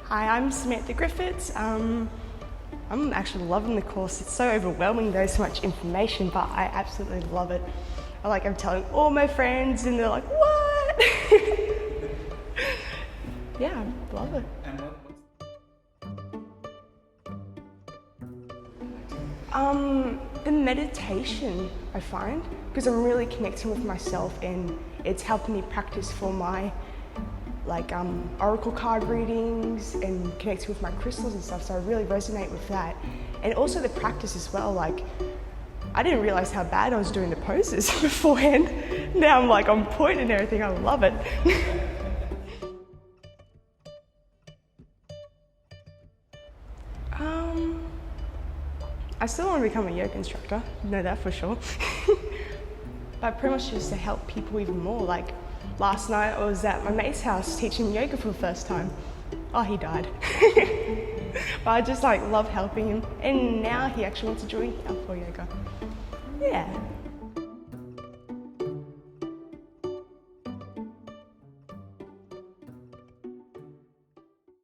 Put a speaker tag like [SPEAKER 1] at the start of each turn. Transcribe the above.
[SPEAKER 1] Hi, I'm Samantha Griffiths. I'm actually loving the course. It's so overwhelming, there's so much information, but I absolutely love it. I'm telling all my friends and they're like, what? Yeah, I love it. The meditation, I find, because I'm really connecting with myself and it's helping me practice for my oracle card readings and connecting with my crystals and stuff, so I really resonate with that. And also the practice as well, I didn't realize how bad I was doing the poses beforehand. Now I'm on point and everything, I love it. I still want to become a yoga instructor, know that for sure. But pretty much just to help people even more. Last night I was at my mate's house teaching yoga for the first time. Oh, he died. But I just love helping him. And now he actually wants to join here for yoga. Yeah.